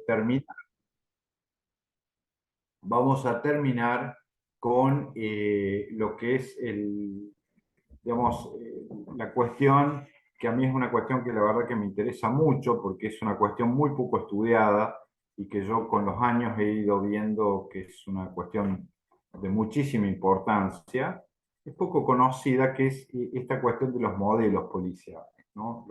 terminar, vamos a terminar con lo que es digamos, la cuestión que a mí es una cuestión que la verdad que me interesa mucho porque es una cuestión muy poco estudiada y que yo con los años he ido viendo que es una cuestión de muchísima importancia. Es poco conocida, que es esta cuestión de los modelos policiales, ¿no?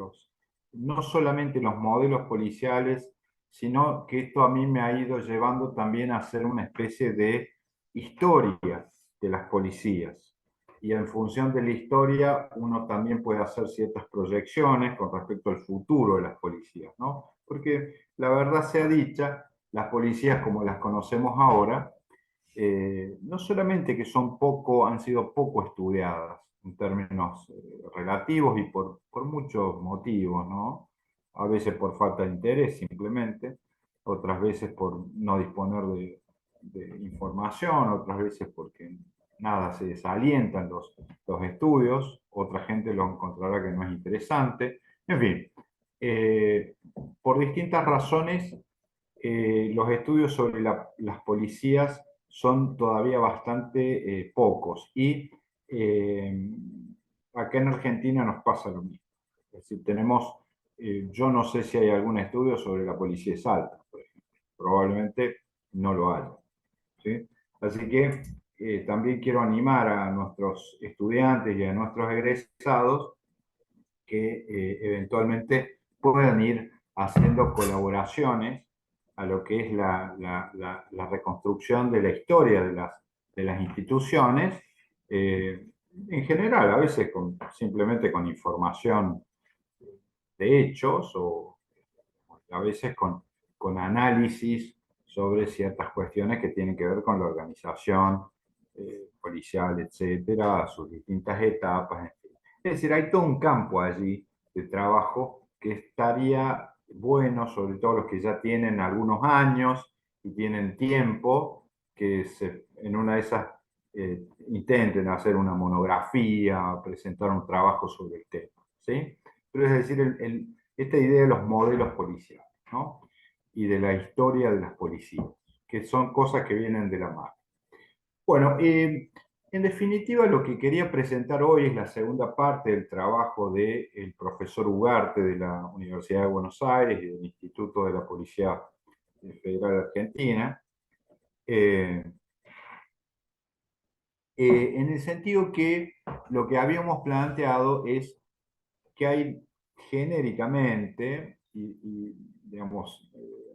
No solamente los modelos policiales, sino que esto a mí me ha ido llevando también a hacer una especie de historia de las policías. Y en función de la historia, uno también puede hacer ciertas proyecciones con respecto al futuro de las policías, ¿no? Porque la verdad sea dicha, las policías como las conocemos ahora, no solamente que han sido poco estudiadas en términos relativos y por muchos motivos, ¿no? A veces por falta de interés simplemente, otras veces por no disponer de información, otras veces porque nada, se desalientan los estudios, otra gente lo encontrará que no es interesante, en fin, eh, por distintas razones los estudios sobre las policías son todavía bastante pocos y eh, acá en Argentina nos pasa lo mismo. Es decir, yo no sé si hay algún estudio sobre la policía de Salta, por ejemplo. Probablemente no lo haya. ¿Sí? Así que también quiero animar a nuestros estudiantes y a nuestros egresados que eventualmente puedan ir haciendo colaboraciones a lo que es la reconstrucción de la historia de las instituciones, en general, a veces simplemente con información de hechos o a veces con análisis sobre ciertas cuestiones que tienen que ver con la organización policial, etcétera, sus distintas etapas. En fin. Es decir, hay todo un campo allí de trabajo que estaría bueno, sobre todo los que ya tienen algunos años y tienen tiempo, que en una de esas intenten hacer una monografía, presentar un trabajo sobre el tema. ¿Sí? Pero es decir, esta idea de los modelos policiales, ¿no? Y de la historia de las policías, que son cosas que vienen de la mano. Bueno, en definitiva lo que quería presentar hoy es la segunda parte del trabajo del profesor Ugarte de la Universidad de Buenos Aires y del Instituto de la Policía Federal Argentina, eh, en el sentido que lo que habíamos planteado es que hay genéricamente, digamos,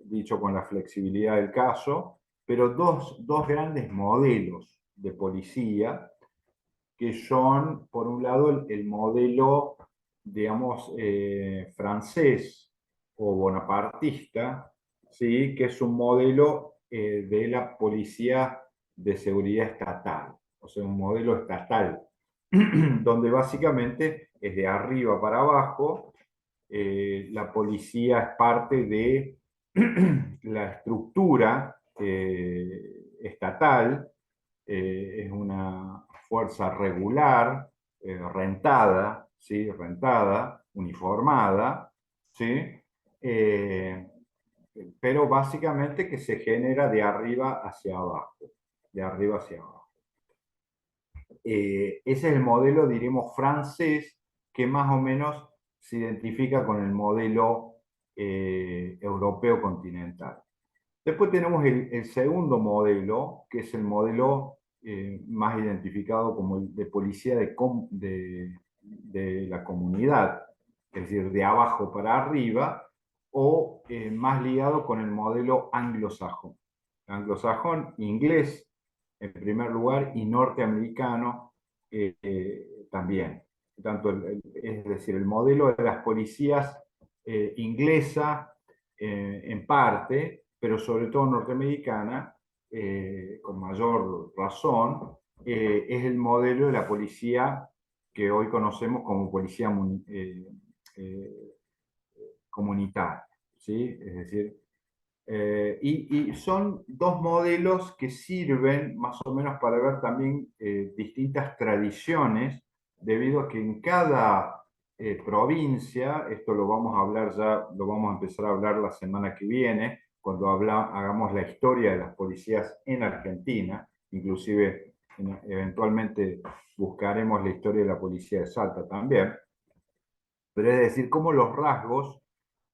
dicho con la flexibilidad del caso, pero dos grandes modelos de policía que son, por un lado, el modelo, digamos, francés o bonapartista, ¿sí? Que es un modelo de la policía de seguridad estatal, o sea, un modelo estatal, donde básicamente es de arriba para abajo, la policía es parte de la estructura estatal, es una fuerza regular, rentada, ¿sí? Rentada, uniformada, ¿sí? Eh, pero básicamente que se genera de arriba hacia abajo, de arriba hacia abajo. Ese es el modelo, diremos, francés, que más o menos se identifica con el modelo europeo continental. Después tenemos el segundo modelo, que es el modelo más identificado como el de policía de la comunidad, es decir, de abajo para arriba, o más ligado con el modelo anglosajón. Anglosajón, inglés en primer lugar y norteamericano también. Tanto es decir, el modelo de las policías inglesa en parte, pero sobre todo norteamericana, con mayor razón, es el modelo de la policía que hoy conocemos como policía eh, comunitaria. ¿Sí? Es decir, y son dos modelos que sirven más o menos para ver también distintas tradiciones, debido a que en cada provincia, esto lo vamos a hablar ya, lo vamos a empezar a hablar la semana que viene, cuando hagamos la historia de las policías en Argentina, inclusive eventualmente buscaremos la historia de la policía de Salta también, pero es decir, cómo los rasgos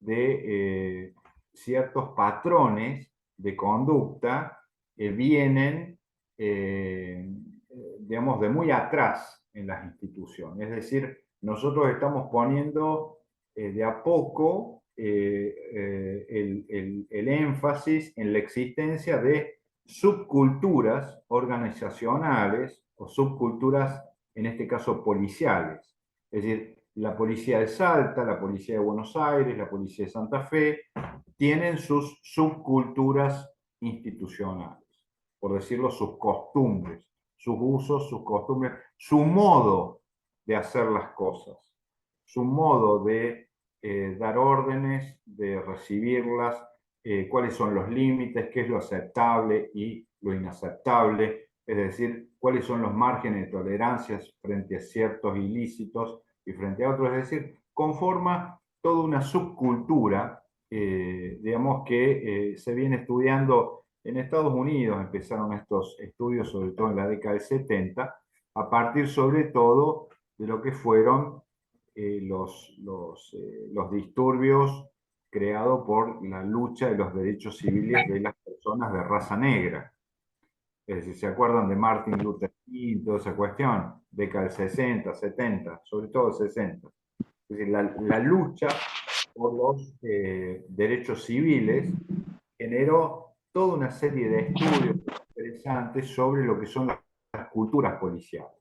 de ciertos patrones de conducta vienen, digamos, de muy atrás en las instituciones. Es decir, nosotros estamos poniendo de a poco el énfasis en la existencia de subculturas organizacionales o subculturas, en este caso, policiales. Es decir, la policía de Salta, la policía de Buenos Aires, la policía de Santa Fe, tienen sus subculturas institucionales, por decirlo, sus costumbres, sus usos, sus costumbres, su modo de hacer las cosas, su modo de dar órdenes, de recibirlas, cuáles son los límites, qué es lo aceptable y lo inaceptable, es decir, cuáles son los márgenes de tolerancia frente a ciertos ilícitos y frente a otros, es decir, conforma toda una subcultura, digamos, que se viene estudiando en Estados Unidos, empezaron estos estudios sobre todo en la década del 70, a partir sobre todo de lo que fueron los disturbios creados por la lucha de los derechos civiles de las personas de raza negra. Es decir, ¿se acuerdan de Martin Luther King, toda esa cuestión? Década del 60, 70, sobre todo 60. Es decir, la lucha por los derechos civiles generó toda una serie de estudios interesantes sobre lo que son las culturas policiales.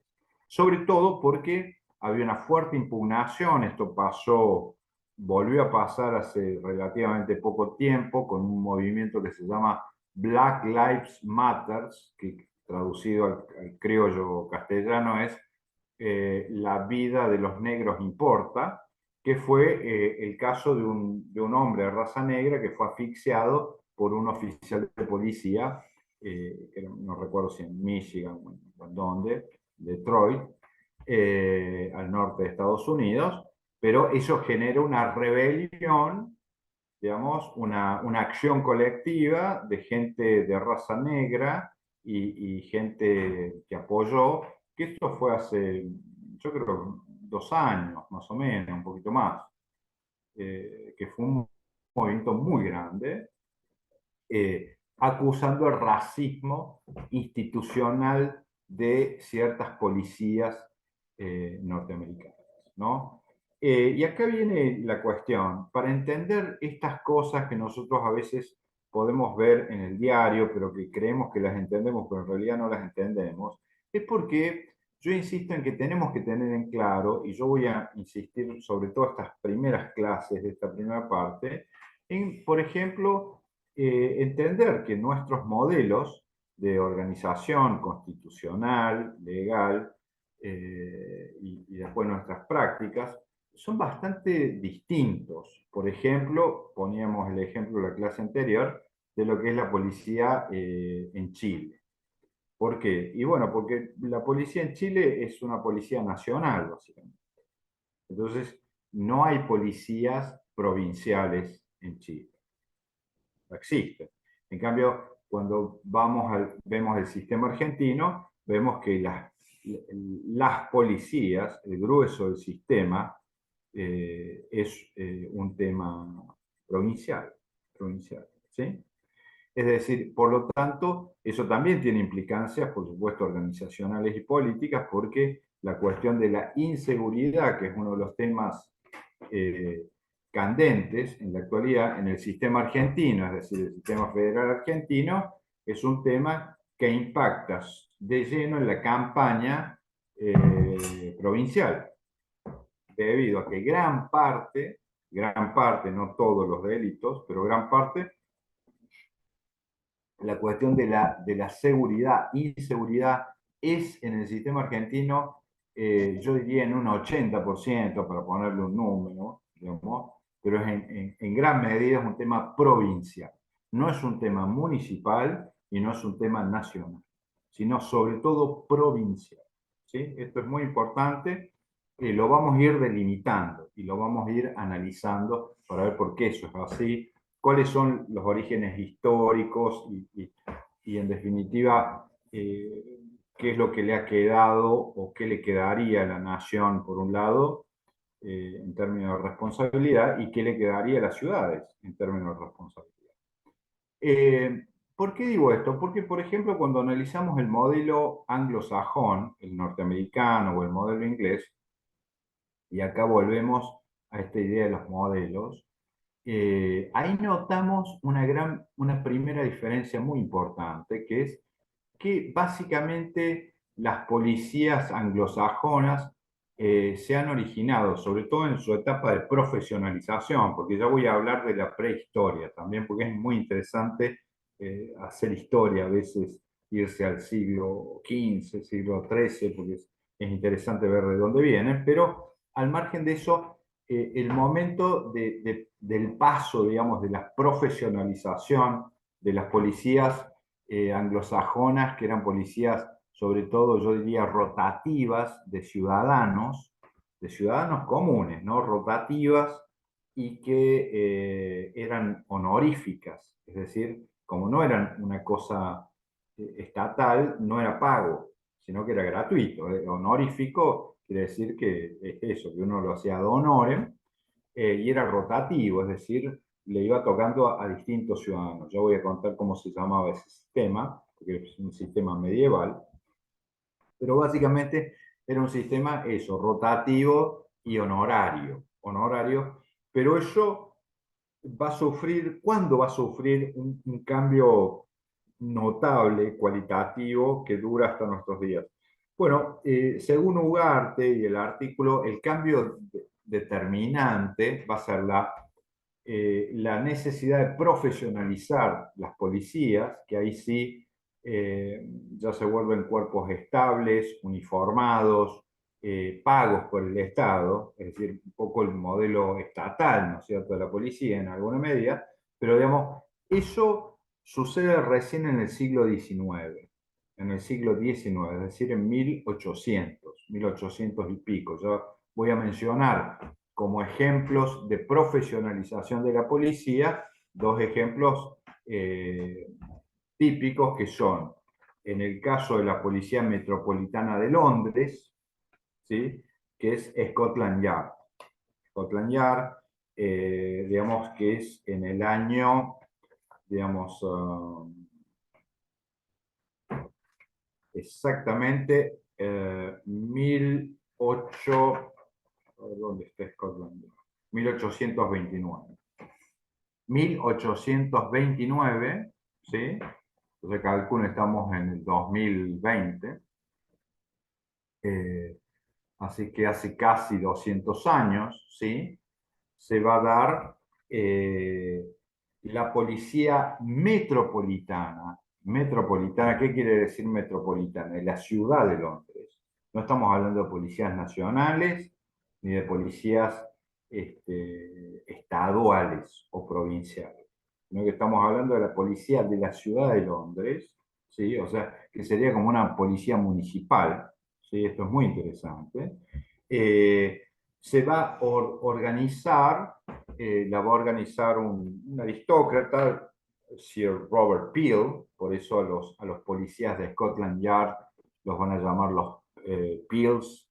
Sobre todo porque había una fuerte impugnación, esto pasó, volvió a pasar hace relativamente poco tiempo con un movimiento que se llama Black Lives Matter, que traducido al criollo castellano es La vida de los negros importa, que fue el caso de un hombre de raza negra que fue asfixiado por un oficial de policía, no recuerdo si en Michigan o en dónde, Detroit, al norte de Estados Unidos, pero eso genera una rebelión, digamos, una acción colectiva de gente de raza negra y gente que apoyó, que esto fue hace, yo creo, 2 años, más o menos, un poquito más, que fue un movimiento muy grande, acusando el racismo institucional de ciertas policías norteamericanas, ¿no? Y acá viene la cuestión, para entender estas cosas que nosotros a veces podemos ver en el diario, pero que creemos que las entendemos, pero en realidad no las entendemos, es porque yo insisto en que tenemos que tener en claro, y yo voy a insistir sobre todo estas primeras clases de esta primera parte, en, por ejemplo, entender que nuestros modelos de organización constitucional, legal, y después nuestras prácticas, son bastante distintos. Por ejemplo, poníamos el ejemplo de la clase anterior de lo que es la policía en Chile. ¿Por qué? Y bueno, porque la policía en Chile es una policía nacional, básicamente. Entonces, no hay policías provinciales en Chile. No existe. En cambio, cuando vemos el sistema argentino, vemos que las policías, el grueso del sistema, es un tema provincial, provincial, ¿sí? Es decir, por lo tanto, eso también tiene implicancias, por supuesto, organizacionales y políticas, porque la cuestión de la inseguridad, que es uno de los temas eh, candentes en la actualidad en el sistema argentino, es decir, el sistema federal argentino, es un tema que impacta de lleno en la campaña provincial, debido a que gran parte, no todos los delitos, pero gran parte, la cuestión de la seguridad, inseguridad, es en el sistema argentino, yo diría en un 80%, para ponerle un número, digamos, pero en gran medida es un tema provincial. No es un tema municipal y no es un tema nacional, sino sobre todo provincial. ¿Sí? Esto es muy importante lo vamos a ir delimitando y lo vamos a ir analizando para ver por qué eso es así, cuáles son los orígenes históricos y en definitiva, qué es lo que le ha quedado o qué le quedaría a la nación, por un lado, en términos de responsabilidad, y qué le quedaría a las ciudades en términos de responsabilidad. Eh, ¿Por qué digo esto? Porque, por ejemplo, cuando analizamos el modelo anglosajón, el norteamericano o el modelo inglés, y acá volvemos a esta idea de los modelos, ahí notamos una primera diferencia muy importante, que es que básicamente las policías anglosajonas se han originado, sobre todo en su etapa de profesionalización, porque ya voy a hablar de la prehistoria también, porque es muy interesante hacer historia, a veces irse al siglo XV, siglo XIII, porque es interesante ver de dónde vienen, pero al margen de eso, el momento del paso, digamos, de la profesionalización de las policías anglosajonas, que eran policías, sobre todo, yo diría, rotativas de ciudadanos comunes, ¿no? Rotativas y que eran honoríficas, es decir, como no eran una cosa estatal, no era pago, sino que era gratuito. Honorífico quiere decir que es eso, que uno lo hacía ad honorem, y era rotativo, es decir, le iba tocando a distintos ciudadanos. Yo voy a contar cómo se llamaba ese sistema, porque es un sistema medieval, pero básicamente era un sistema, eso, rotativo y honorario. Honorario, pero eso va a sufrir, ¿cuándo va a sufrir un cambio notable, cualitativo, que dura hasta nuestros días? Bueno, según Ugarte y el artículo, el cambio determinante va a ser la necesidad de profesionalizar las policías, que ahí sí ya se vuelven cuerpos estables, uniformados, pagos por el Estado, es decir, un poco el modelo estatal, ¿no es cierto?, de la policía en alguna medida, pero digamos, eso sucede recién en el siglo XIX, en el siglo XIX, es decir, en 1800 y pico. Yo voy a mencionar como ejemplos de profesionalización de la policía, dos ejemplos típicos que son, en el caso de la Policía Metropolitana de Londres, ¿sí? Que es Scotland Yard. Scotland Yard, digamos que es en el año, digamos, exactamente 1800, ¿dónde está Scotland Yard? 1829. 1829, ¿sí? Entonces calculo estamos en el 2020, eh, así que hace casi 200 años, ¿sí? Se va a dar eh, la policía metropolitana. Metropolitana, ¿qué quiere decir metropolitana? En la ciudad de Londres. No estamos hablando de policías nacionales ni de policías estaduales o provinciales, sino que estamos hablando de la policía de la ciudad de Londres, ¿sí? O sea, que sería como una policía municipal, ¿sí? Esto es muy interesante. Eh, Se va a organizar, la va a organizar un aristócrata, Sir Robert Peel, por eso a los policías de Scotland Yard los van a llamar los Peels,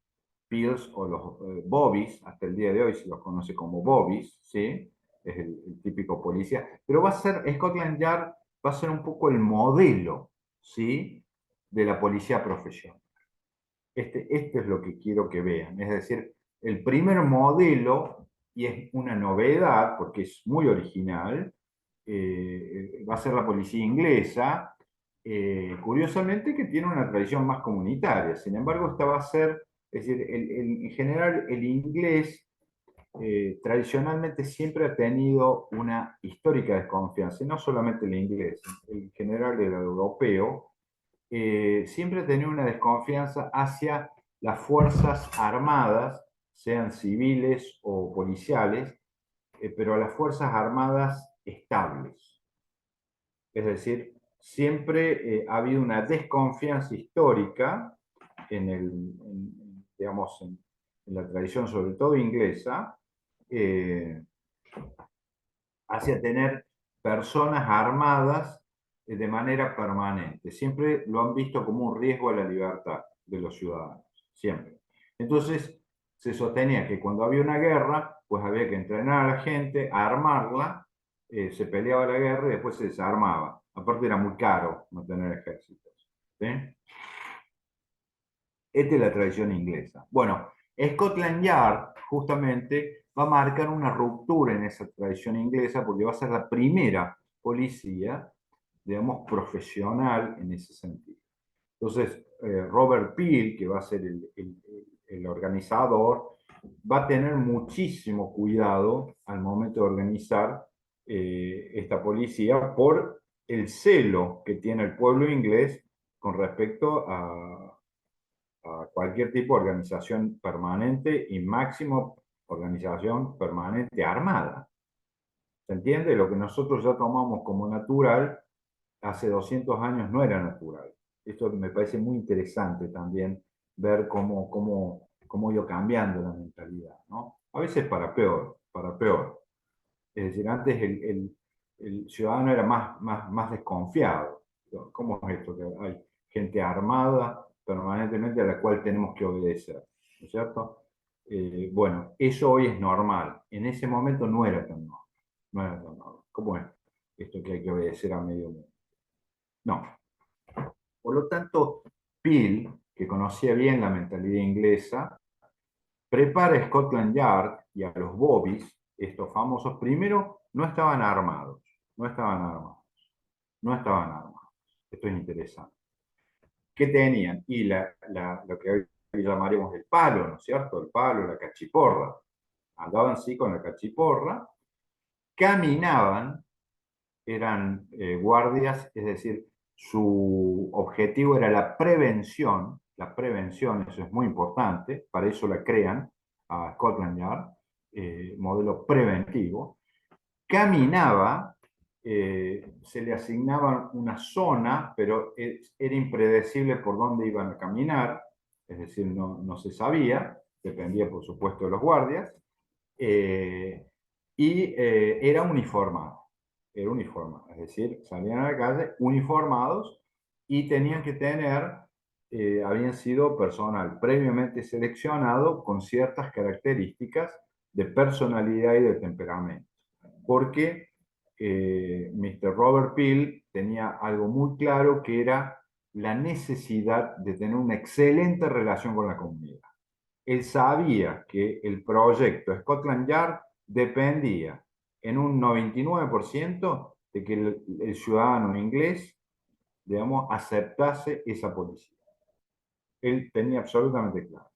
Peels o los Bobbies, hasta el día de hoy se los conoce como Bobbies, ¿sí? Es el típico policía, pero va a ser, Scotland Yard va a ser un poco el modelo, ¿sí? De la policía profesional. Este es lo que quiero que vean, es decir, el primer modelo, y es una novedad porque es muy original, va a ser la policía inglesa, curiosamente que tiene una tradición más comunitaria. Sin embargo, esta va a ser, es decir, en general el inglés tradicionalmente siempre ha tenido una histórica desconfianza, y no solamente el inglés, en general el europeo, siempre ha tenido una desconfianza hacia las fuerzas armadas, sean civiles o policiales, pero a las fuerzas armadas estables. Es decir, siempre ha habido una desconfianza histórica en el, digamos, en la tradición sobre todo inglesa, eh, hacia tener personas armadas de manera permanente. Siempre lo han visto como un riesgo a la libertad de los ciudadanos, siempre. Entonces, se sostenía que cuando había una guerra, pues había que entrenar a la gente, a armarla, se peleaba la guerra y después se desarmaba. Aparte era muy caro no tener ejércitos. ¿Sí? Esta es la tradición inglesa. Bueno, Scotland Yard justamente va a marcar una ruptura en esa tradición inglesa porque va a ser la primera policía, digamos, profesional en ese sentido. Entonces, Robert Peel, que va a ser el organizador, va a tener muchísimo cuidado al momento de organizar esta policía por el celo que tiene el pueblo inglés con respecto a cualquier tipo de organización permanente y máximo organización permanente armada. ¿Se entiende? Lo que nosotros ya tomamos como natural, hace 200 años no era natural. Esto me parece muy interesante también, ver cómo ha ido cambiando la mentalidad, ¿no? A veces para peor, para peor. Es decir, antes el ciudadano era más desconfiado. ¿Cómo es esto? Que hay gente armada permanentemente a la cual tenemos que obedecer, ¿no es cierto? Bueno, eso hoy es normal. En ese momento no era tan normal. No era tan normal. ¿Cómo es esto que hay que obedecer a medio mundo? No. Por lo tanto, Peel, que conocía bien la mentalidad inglesa, prepara a Scotland Yard y a los bobbies, estos famosos, primero no estaban armados, no estaban armados, no estaban armados. Esto es interesante. ¿Qué tenían? Y lo que hoy llamaríamos el palo, ¿no es cierto? El palo, la cachiporra. Andaban sí con la cachiporra, caminaban, eran guardias, es decir, su objetivo era la prevención, eso es muy importante, para eso la crean a Scotland Yard, modelo preventivo. Caminaba, se le asignaba una zona, pero era impredecible por dónde iban a caminar, es decir, no se sabía, dependía por supuesto de los guardias, eh, y era uniformado, es decir, salían a la calle uniformados y tenían que tener, habían sido personal previamente seleccionado con ciertas características de personalidad y de temperamento, porque Mr. Robert Peel tenía algo muy claro que era la necesidad de tener una excelente relación con la comunidad. Él sabía que el proyecto Scotland Yard dependía en un 99% de que el ciudadano inglés, digamos, aceptase esa policía. Él tenía absolutamente claro.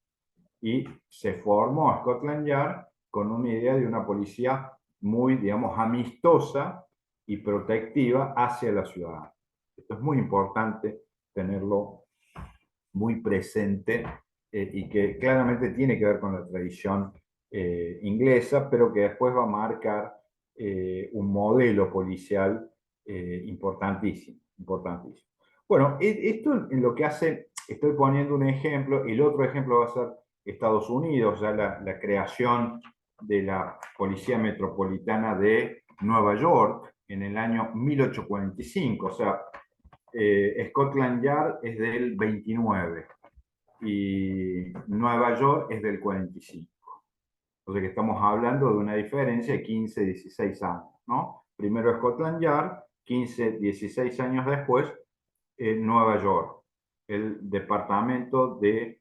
Y se formó a Scotland Yard con una idea de una policía muy, digamos, amistosa y protectiva hacia la ciudadana. Esto es muy importante tenerlo muy presente, y que claramente tiene que ver con la tradición inglesa, pero que después va a marcar un modelo policial importantísimo, importantísimo. Bueno, esto en lo que hace, estoy poniendo un ejemplo, el otro ejemplo va a ser Estados Unidos, ya la creación de la Policía Metropolitana de Nueva York en el año 1845, o sea, Scotland Yard es del 29 y Nueva York es del 45. O sea que estamos hablando de una diferencia de 15, 16 años, ¿no? Primero Scotland Yard, 15, 16 años después, Nueva York, el departamento de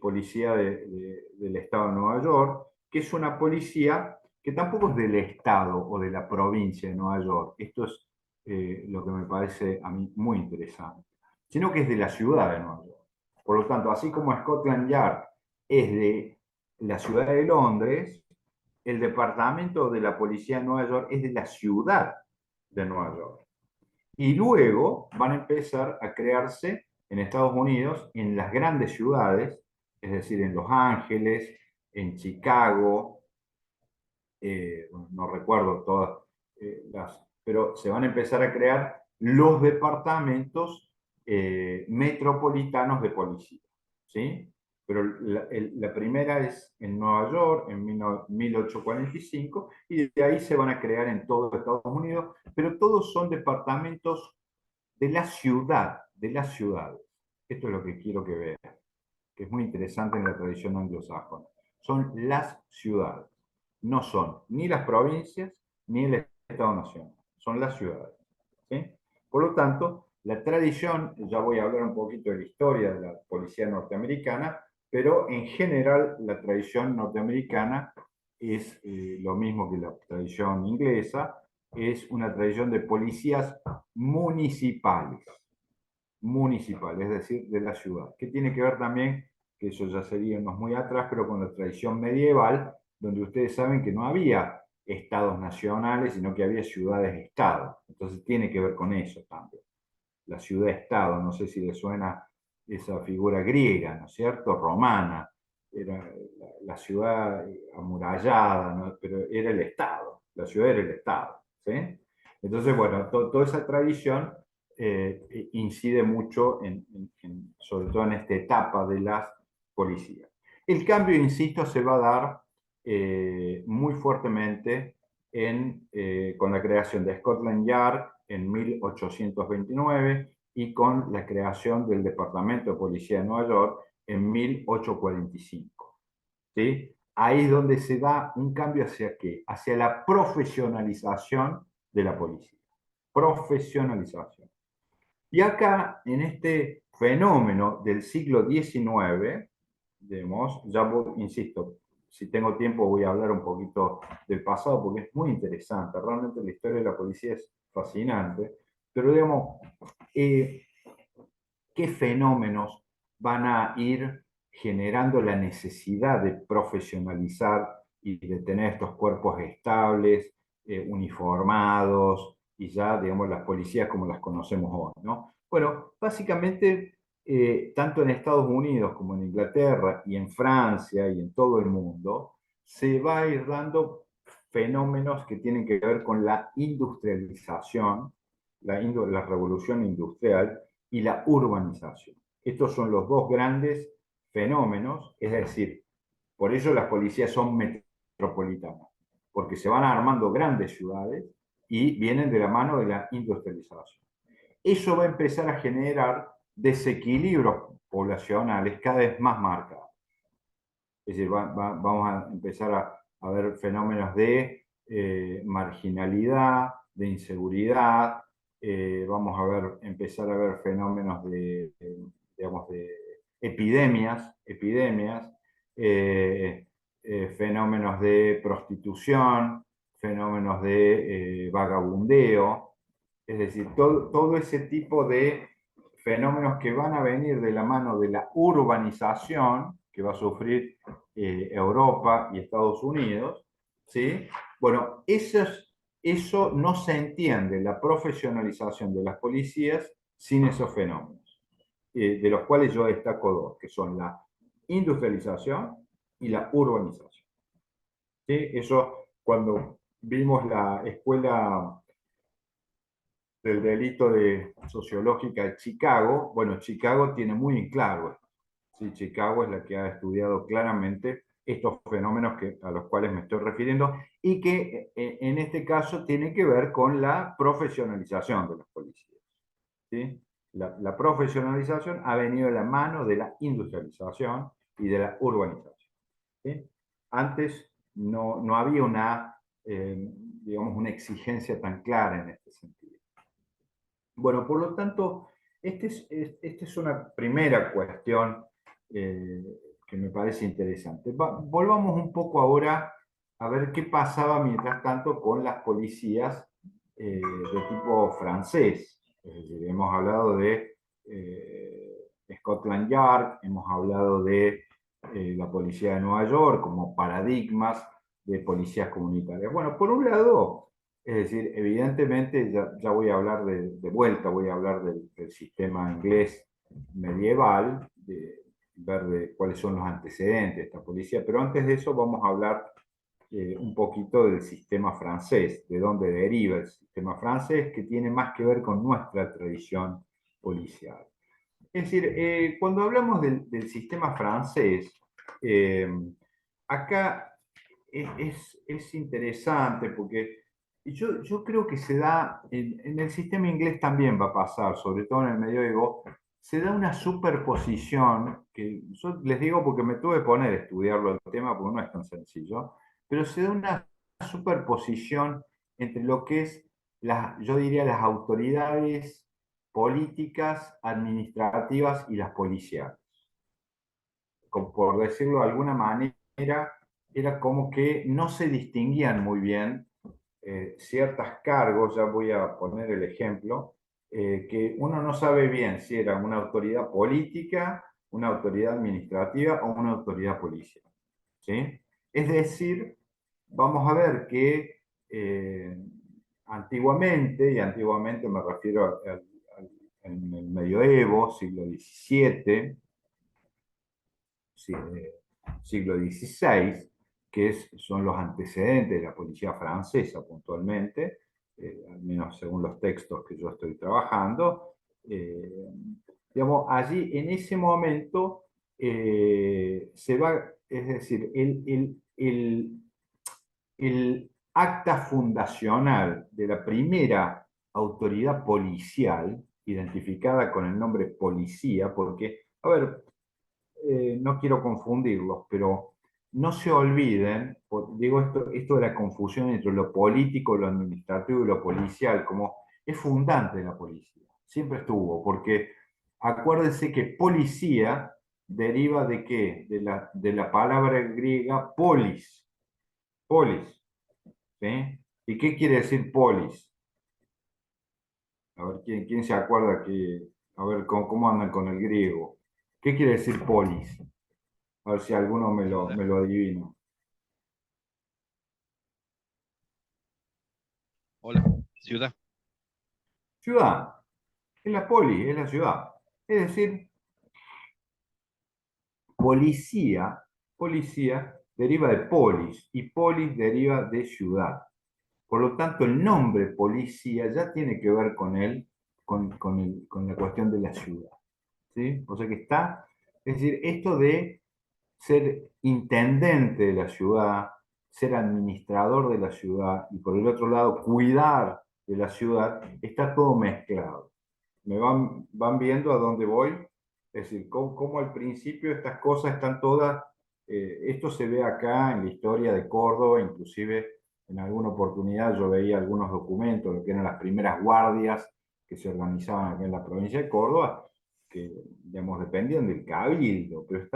policía del estado de Nueva York, que es una policía que tampoco es del estado o de la provincia de Nueva York. Esto es lo que me parece a mí muy interesante, sino que es de la ciudad de Nueva York. Por lo tanto, así como Scotland Yard es de la ciudad de Londres, el departamento de la policía de Nueva York es de la ciudad de Nueva York. Y luego van a empezar a crearse en Estados Unidos, en las grandes ciudades, es decir, en Los Ángeles, en Chicago, no recuerdo todas pero se van a empezar a crear los departamentos metropolitanos de policía, ¿sí? pero la primera es en Nueva York en 1845 y de ahí se van a crear en todo Estados Unidos, pero todos son departamentos de la ciudad, de las ciudades. Esto es lo que quiero que vean, que es muy interesante en la tradición anglosajona. Son las ciudades, no son ni las provincias ni el Estado-Nación, son las ciudades. ¿Sí? Por lo tanto, la tradición, ya voy a hablar un poquito de la historia de la policía norteamericana, pero en general la tradición norteamericana es lo mismo que la tradición inglesa, es una tradición de policías municipales, municipales, es decir, de la ciudad, que tiene que ver también, que eso ya sería unos muy atrás, pero con la tradición medieval, donde ustedes saben que no había estados nacionales, sino que había ciudades-estado. Entonces tiene que ver con eso también. La ciudad-estado, no sé si le suena esa figura griega, ¿no es cierto? Romana, era la ciudad amurallada, ¿no? Pero era el estado, la ciudad era el estado, ¿sí? Entonces, bueno, toda esa tradición incide mucho, sobre todo en esta etapa de las policías. El cambio, insisto, se va a dar muy fuertemente con la creación de Scotland Yard en 1829 y con la creación del Departamento de Policía de Nueva York en 1845. ¿Sí? Ahí es donde se da un cambio hacia qué? Hacia la profesionalización de la policía. Profesionalización. Y acá, en este fenómeno del siglo XIX, digamos, insisto, si tengo tiempo voy a hablar un poquito del pasado porque es muy interesante, realmente la historia de la policía es fascinante, pero digamos, eh, ¿qué fenómenos van a ir generando la necesidad de profesionalizar y de tener estos cuerpos estables, uniformados, y ya, digamos, las policías como las conocemos hoy, ¿no? Bueno, básicamente, tanto en Estados Unidos como en Inglaterra y en Francia y en todo el mundo, se va a ir dando fenómenos que tienen que ver con la industrialización, la revolución industrial, y la urbanización. Estos son los dos grandes fenómenos, es decir, por ello las policías son metropolitanas, porque se van armando grandes ciudades y vienen de la mano de la industrialización. Eso va a empezar a generar desequilibrios poblacionales cada vez más marcados. Es decir, vamos a empezar a ver fenómenos de marginalidad, de inseguridad, vamos a empezar a ver fenómenos digamos, de epidemias, fenómenos de prostitución, fenómenos de vagabundeo, es decir, todo ese tipo de fenómenos que van a venir de la mano de la urbanización que va a sufrir Europa y Estados Unidos, ¿sí? Bueno, eso no se entiende, la profesionalización de las policías sin esos fenómenos, de los cuales yo destaco dos, que son la industrialización y la urbanización. ¿Sí? Eso, cuando vimos la escuela del delito sociológica de Chicago, bueno, Chicago tiene muy en claro esto. Sí, Chicago es la que ha estudiado claramente estos fenómenos a los cuales me estoy refiriendo y que en este caso tiene que ver con la profesionalización de los policías. ¿Sí? La profesionalización ha venido de la mano de la industrialización y de la urbanización. ¿Sí? Antes no había digamos, una exigencia tan clara en este sentido. Bueno, por lo tanto, esta es una primera cuestión eh, que me parece interesante. Volvamos un poco ahora a ver qué pasaba mientras tanto con las policías de tipo francés. Es decir, hemos hablado de Scotland Yard, hemos hablado de la policía de Nueva York como paradigmas de policías comunitarias. Bueno, por un lado, es decir, evidentemente, ya voy a hablar de vuelta, voy a hablar del sistema inglés medieval, ver cuáles son los antecedentes de esta policía, pero antes de eso vamos a hablar un poquito del sistema francés, de dónde deriva el sistema francés, que tiene más que ver con nuestra tradición policial. Es decir, cuando hablamos del sistema francés, eh, acá es interesante porque yo creo que se da, en el sistema inglés también va a pasar, sobre todo en el medioevo, se da una superposición, que yo les digo porque me tuve que poner a estudiarlo el tema porque no es tan sencillo, pero se da una superposición entre lo que es, yo diría, las autoridades políticas, administrativas y las policiales. Por decirlo de alguna manera, era como que no se distinguían muy bien ciertos cargos, ya voy a poner el ejemplo, que uno no sabe bien si era una autoridad política, una autoridad administrativa o una autoridad policial. ¿Sí? Es decir, vamos a ver que antiguamente, y antiguamente me refiero en el medioevo, siglo XVII, siglo XVI, que son los antecedentes de la policía francesa puntualmente, al menos según los textos que yo estoy trabajando. Digamos, allí en ese momento se va, es decir, el acta fundacional de la primera autoridad policial, identificada con el nombre policía, porque, a ver, no quiero confundirlos, pero no se olviden, digo esto de la confusión entre lo político, lo administrativo y lo policial, como es fundante de la policía, siempre estuvo, porque acuérdense que policía deriva de qué? De la palabra griega polis, polis, ¿sí? ¿Y qué quiere decir polis? A ver, ¿quién se acuerda que, a ver, cómo andan con el griego? ¿Qué quiere decir polis? A ver si alguno me lo, Ciudad. me lo adivina. Hola, ciudad. Ciudad, es la poli, es la ciudad. Es decir, policía deriva de polis y polis deriva de ciudad. Por lo tanto, el nombre policía ya tiene que ver con la cuestión de la ciudad. ¿Sí? O sea que está, es decir, esto de ser intendente de la ciudad, ser administrador de la ciudad y por el otro lado cuidar de la ciudad, está todo mezclado. ¿Me van viendo a dónde voy? Es decir, cómo al principio estas cosas están todas, esto se ve acá en la historia de Córdoba, inclusive en alguna oportunidad yo veía algunos documentos, lo que eran las primeras guardias que se organizaban acá en la provincia de Córdoba, que, digamos, dependían del cabildo, pero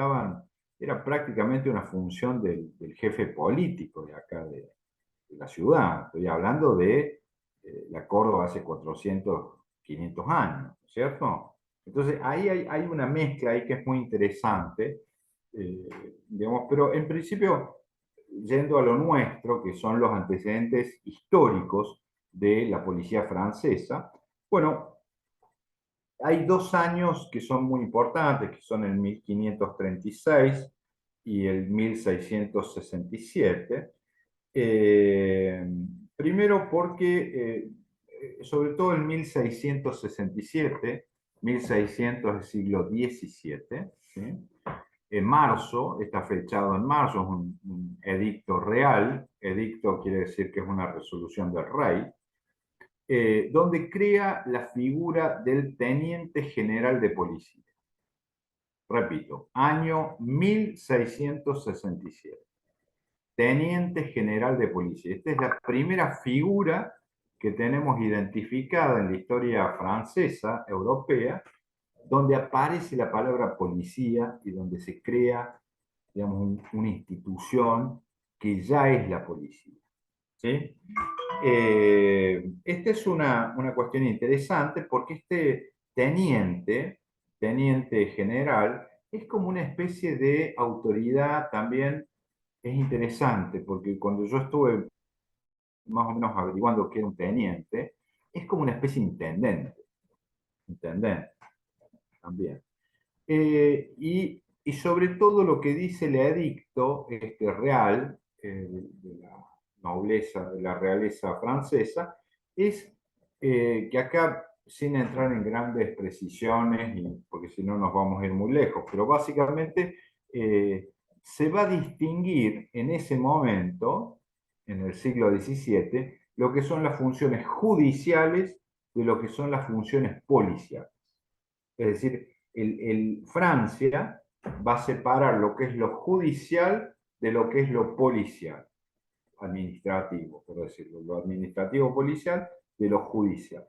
era prácticamente una función del jefe político de acá de la ciudad. Estoy hablando de la Córdoba hace 400, 500 años, ¿cierto? Entonces ahí hay una mezcla ahí que es muy interesante, eh, digamos, pero en principio, yendo a lo nuestro, que son los antecedentes históricos de la policía francesa, bueno, hay 2 años que son muy importantes, que son el 1536 y el 1667. Eh, Primero porque, sobre todo en 1667, 1600 del siglo XVII, ¿sí? En marzo, está fechado en marzo, es un edicto real, edicto quiere decir que es una resolución del rey, donde crea la figura del teniente general de policía. Repito, año 1667. Teniente general de policía. Esta es la primera figura que tenemos identificada en la historia francesa, europea, donde aparece la palabra policía y donde se crea, digamos, una institución que ya es la policía. ¿Sí? Esta es una cuestión interesante porque este teniente general, es como una especie de autoridad también. Es interesante porque cuando yo estuve más o menos averiguando qué era un teniente, es como una especie de intendente también. Y sobre todo lo que dice el edicto real de la nobleza, de la realeza francesa, es que acá sin entrar en grandes precisiones, porque si no nos vamos a ir muy lejos, pero básicamente se va a distinguir en ese momento, en el siglo XVII, lo que son las funciones judiciales de lo que son las funciones policiales. Es decir, Francia va a separar lo que es lo judicial de lo que es lo policial, administrativo, por decirlo, lo administrativo policial de lo judicial.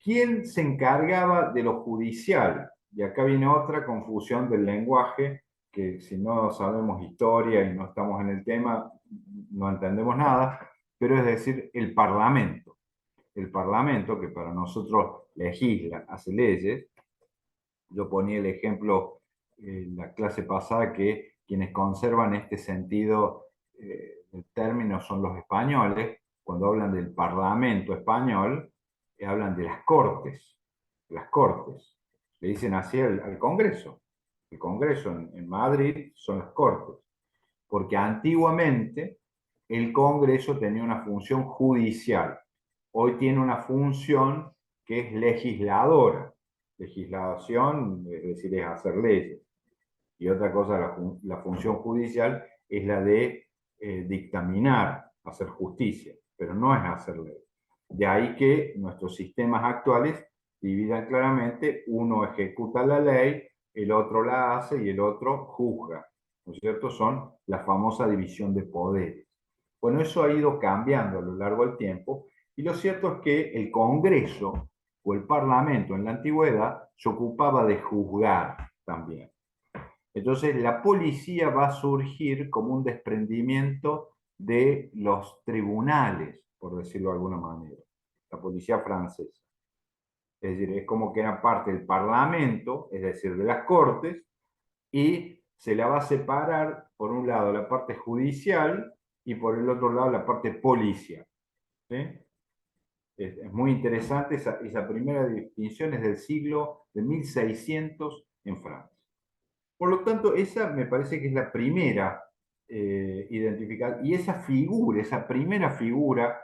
¿Quién se encargaba de lo judicial? Y acá viene otra confusión del lenguaje, que si no sabemos historia y no estamos en el tema, no entendemos nada, pero es decir, el Parlamento. El Parlamento, que para nosotros legisla, hace leyes. Yo ponía el ejemplo en la clase pasada que quienes conservan este sentido del término son los españoles. Cuando hablan del Parlamento español, hablan de las Cortes. Las Cortes. Le dicen así al Congreso. El Congreso en Madrid son las Cortes. Porque antiguamente el Congreso tenía una función judicial. Hoy tiene una función que es legisladora. Legislación, es decir, es hacer leyes. Y otra cosa, la función judicial es la de dictaminar, hacer justicia, pero no es hacer ley. De ahí que nuestros sistemas actuales dividan claramente, uno ejecuta la ley, el otro la hace y el otro juzga. ¿No es cierto? Son la famosa división de poderes. Bueno, eso ha ido cambiando a lo largo del tiempo y lo cierto es que el Congreso o el Parlamento en la antigüedad se ocupaba de juzgar también. Entonces la policía va a surgir como un desprendimiento de los tribunales, por decirlo de alguna manera, la policía francesa. Es decir, es como que era parte del Parlamento, es decir, de las Cortes, y se la va a separar, por un lado, la parte judicial y por el otro lado la parte policial. ¿Sí? Es muy interesante esa primera distinción, es del siglo de 1600 en Francia. Por lo tanto, esa me parece que es la primera identificar. Y esa figura, esa primera figura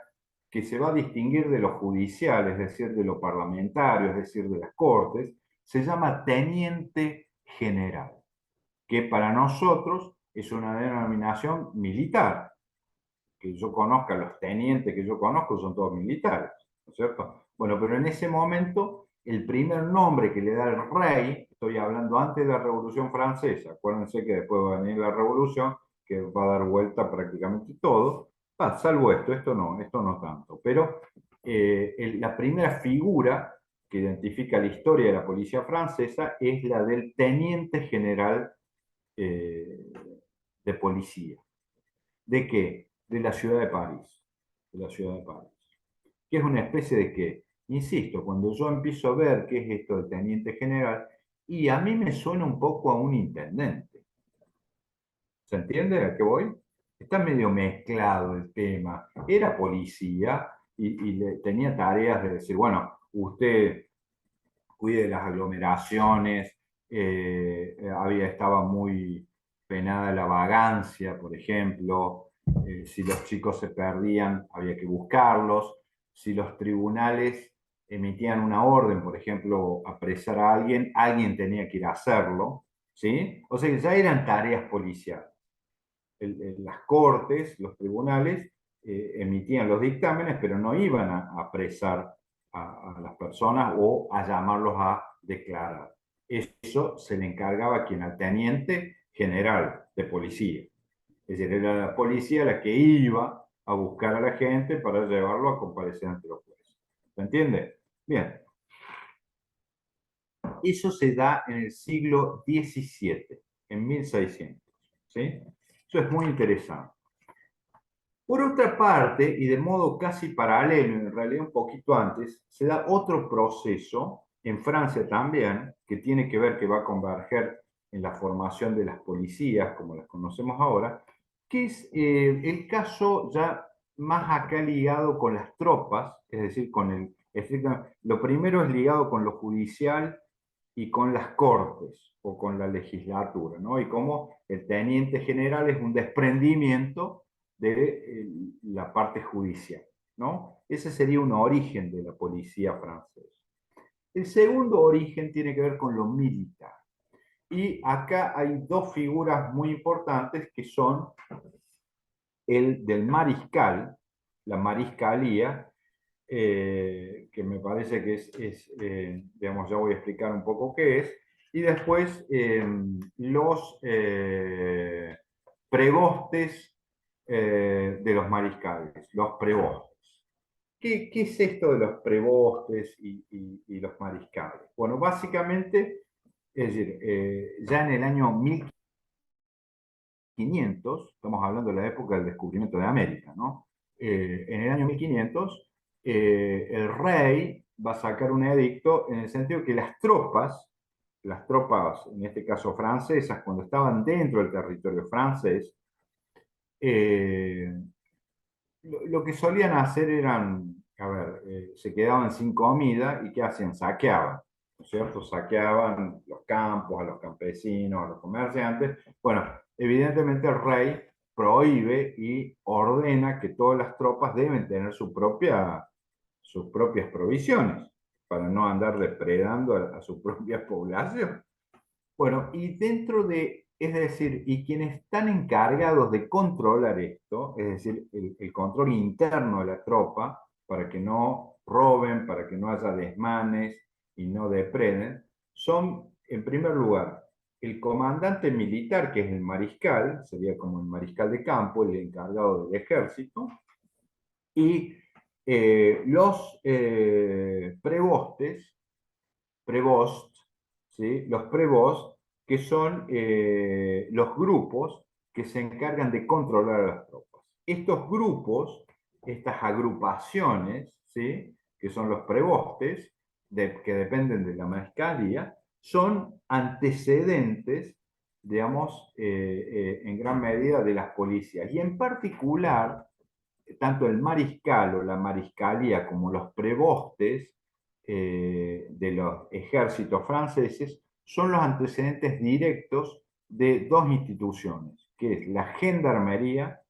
que se va a distinguir de lo judicial, es decir, de lo parlamentario, es decir, de las cortes, se llama teniente general, que para nosotros es una denominación militar. Que yo conozca, los tenientes que yo conozco son todos militares, ¿no es cierto? Bueno, pero en ese momento, el primer nombre que le da el rey, estoy hablando antes de la Revolución Francesa, acuérdense que después va a venir la Revolución, que va a dar vuelta prácticamente todo, salvo esto no tanto, pero la primera figura que identifica la historia de la policía francesa es la del teniente general eh, de policía. ¿De qué? De la ciudad de París. De la ciudad de París. Que es una especie de qué. Insisto, cuando yo empiezo a ver qué es esto del teniente general, y a mí me suena un poco a un intendente. ¿Se entiende a qué voy? Está medio mezclado el tema. Era policía y tenía tareas de decir, bueno, usted cuide las aglomeraciones, estaba muy penada la vagancia, por ejemplo, si los chicos se perdían había que buscarlos, si los tribunales emitían una orden, por ejemplo, apresar a alguien, alguien tenía que ir a hacerlo, ¿sí? O sea que ya eran tareas policiales. Las cortes, los tribunales, emitían los dictámenes, pero no iban a apresar a las personas o a llamarlos a declarar. Eso se le encargaba a quien, al teniente general de policía. Es decir, era la policía la que iba a buscar a la gente para llevarlo a comparecer ante los jueces. ¿Se entiende? Bien. Eso se da en el siglo XVII, en 1600. ¿Sí? Eso es muy interesante. Por otra parte, y de modo casi paralelo, en realidad un poquito antes, se da otro proceso, en Francia también, que tiene que ver, que va a converger en la formación de las policías, como las conocemos ahora, que es el caso ya más acá ligado con las tropas, es decir, lo primero es ligado con lo judicial y con las cortes o con la legislatura, ¿no? Y como el teniente general es un desprendimiento de la parte judicial. ¿no? Ese sería un origen de la policía francesa. El segundo origen tiene que ver con lo militar. Y acá hay dos figuras muy importantes que son el del mariscal, la mariscalía, que me parece que digamos, ya voy a explicar un poco qué es, y después los prebostes de los mariscales, los prebostes. ¿Qué es esto de los prebostes y los mariscales? Bueno, básicamente, es decir, ya en el año 1500, estamos hablando de la época del descubrimiento de América, ¿no? En el año 1500, el rey va a sacar un edicto en el sentido que las tropas, en este caso francesas, cuando estaban dentro del territorio francés, eh, lo que solían hacer eran, a ver, se quedaban sin comida y ¿qué hacían? Saqueaban, ¿no es cierto? Saqueaban los campos, a los campesinos, a los comerciantes. Bueno, evidentemente el rey prohíbe y ordena que todas las tropas deben tener sus propias provisiones para no andar depredando a su propia población. Bueno, y dentro de, es decir, y quienes están encargados de controlar esto, es decir, el control interno de la tropa, para que no roben, para que no haya desmanes y no depreden, son, en primer lugar, el comandante militar, que es el mariscal, sería como el mariscal de campo, el encargado del ejército, y los prebostes, prevost, ¿sí? Los prevost, que son los grupos que se encargan de controlar a las tropas. Estos grupos, estas agrupaciones, ¿sí? Que son los prebostes, que dependen de la mariscalía, son antecedentes, digamos, en gran medida de las policías. Y en particular, tanto el mariscal o la mariscalía como los prebostes de los ejércitos franceses son los antecedentes directos de dos instituciones, que es la gendarmería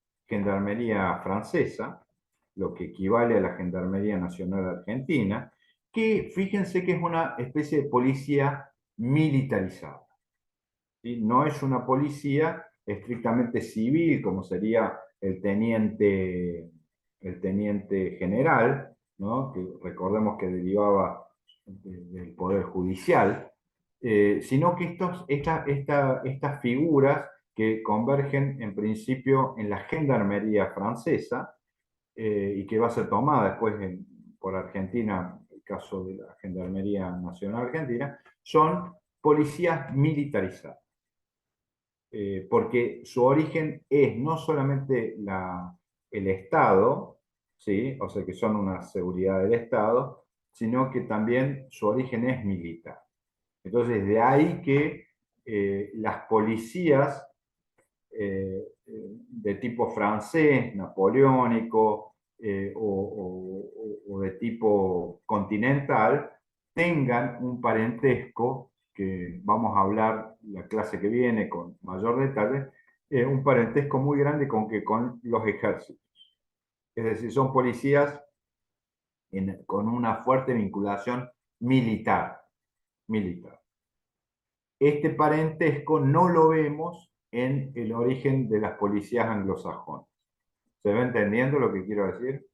francesa, lo que equivale a la Gendarmería Nacional Argentina, que fíjense que es una especie de policía militarizada. ¿Sí? No es una policía estrictamente civil, como sería el teniente general, ¿no? Que recordemos que derivaba del Poder Judicial, sino que estas figuras que convergen en principio en la gendarmería francesa y que va a ser tomada después por Argentina, el caso de la Gendarmería Nacional Argentina, son policías militarizadas porque su origen es no solamente el Estado, ¿sí? O sea que son una seguridad del Estado, sino que también su origen es militar. Entonces, de ahí que las policías de tipo francés, napoleónico o de tipo continental tengan un parentesco que vamos a hablar la clase que viene con mayor detalle, un parentesco muy grande con los ejércitos. Es decir, son policías con una fuerte vinculación militar, militar. Este parentesco no lo vemos en el origen de las policías anglosajonas. ¿Se va entendiendo lo que quiero decir?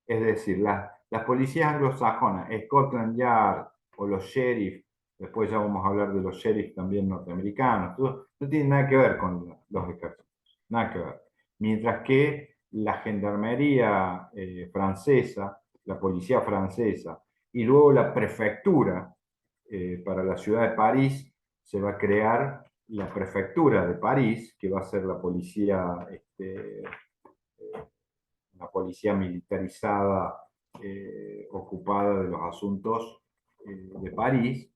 Es decir, las policías anglosajonas, Scotland Yard o los sheriff, después ya vamos a hablar de los sheriff también norteamericanos, no tienen nada que ver con los ejércitos, nada que ver. Mientras que la gendarmería francesa, la policía francesa y luego la prefectura para la ciudad de París se va a crear la prefectura de París, que va a ser la policía militarizada ocupada de los asuntos de París.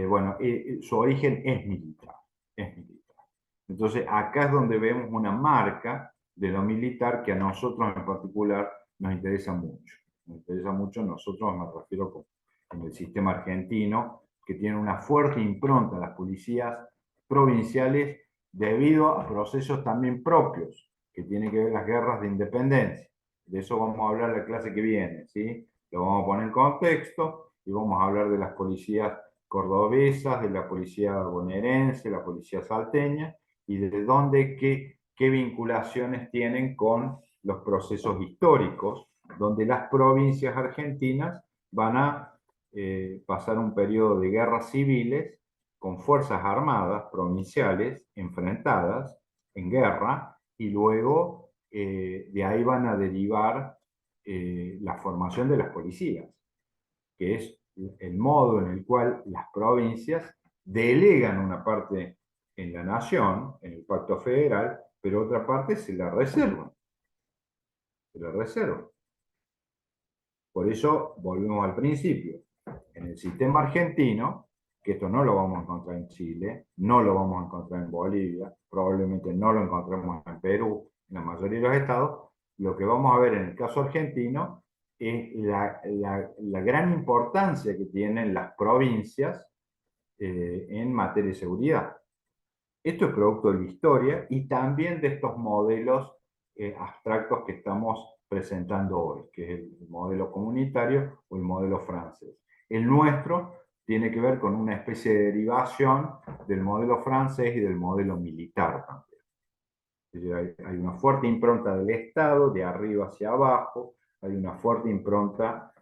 Bueno, su origen es militar, es militar. Entonces, acá es donde vemos una marca de lo militar que a nosotros en particular nos interesa mucho. Nos interesa mucho, nosotros me refiero con el sistema argentino, que tiene una fuerte impronta a las policías provinciales debido a procesos también propios, que tienen que ver las guerras de independencia. De eso vamos a hablar la clase que viene, ¿sí? Lo vamos a poner en contexto y vamos a hablar de las policías cordobesas, de la policía bonaerense, la policía salteña y de dónde, qué vinculaciones tienen con los procesos históricos, donde las provincias argentinas van a pasar un periodo de guerras civiles con fuerzas armadas provinciales enfrentadas en guerra y luego de ahí van a derivar la formación de las policías, que es el modo en el cual las provincias delegan una parte en la nación, en el pacto federal, pero otra parte se la reservan. Se la reservan. Por eso volvemos al principio. En el sistema argentino, que esto no lo vamos a encontrar en Chile, no lo vamos a encontrar en Bolivia, probablemente no lo encontremos en Perú, en la mayoría de los estados, lo que vamos a ver en el caso argentino es la gran importancia que tienen las provincias en materia de seguridad. Esto es producto de la historia y también de estos modelos abstractos que estamos presentando hoy, que es el modelo comunitario o el modelo francés. El nuestro tiene que ver con una especie de derivación del modelo francés y del modelo militar también. Hay una fuerte impronta del Estado, de arriba hacia abajo, hay una fuerte impronta,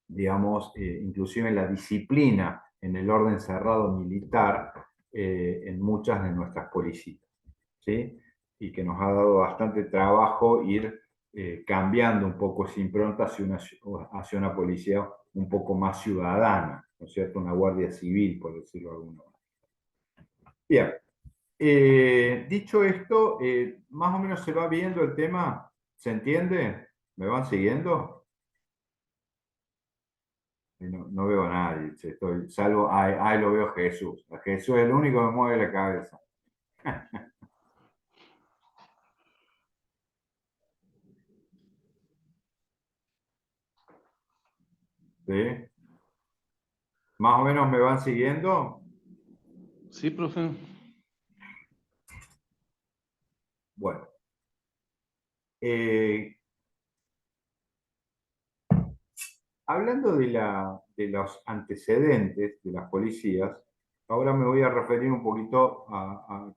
digamos, inclusive en la disciplina, en el orden cerrado militar, en muchas de nuestras policías, ¿sí? Y que nos ha dado bastante trabajo ir cambiando un poco esa impronta hacia una policía un poco más ciudadana, ¿no es cierto? Una guardia civil, por decirlo de alguna manera. Bien, dicho esto, más o menos se va viendo el tema, ¿se entiende? ¿Me van siguiendo? No, no veo a nadie, estoy, salvo, ahí lo veo a Jesús. A Jesús es el único que me mueve la cabeza. ¿Sí? ¿Más o menos me van siguiendo? Sí, profe. Bueno, eh, hablando de los antecedentes de las policías, ahora me voy a referir un poquito a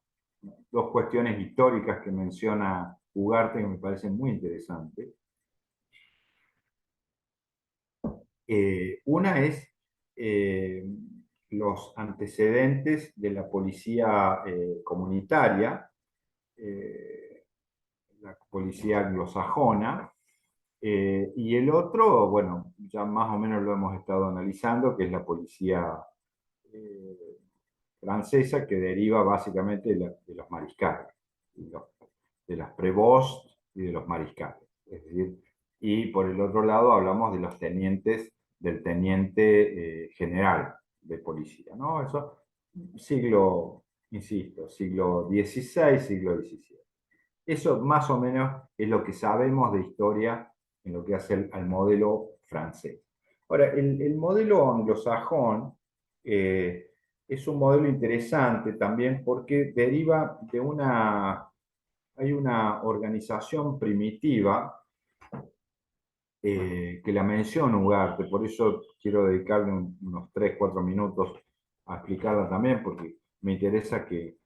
dos cuestiones históricas que menciona Ugarte que me parecen muy interesantes. Una es los antecedentes de la policía comunitaria, eh, la policía anglosajona, y el otro, bueno, ya más o menos lo hemos estado analizando, que es la policía eh, francesa, que deriva básicamente de los mariscales, de las prévôts y de los mariscales. Es decir, y por el otro lado hablamos de los tenientes, del teniente general de policía, ¿no? Eso, siglo, insisto, siglo XVI, siglo XVII. Eso más o menos es lo que sabemos de historia en lo que hace al modelo francés. Ahora, el modelo anglosajón es un modelo interesante también porque deriva de hay una organización primitiva que la menciona Ugarte, por eso quiero dedicarle unos 3, 4 minutos a explicarla también, porque me interesa que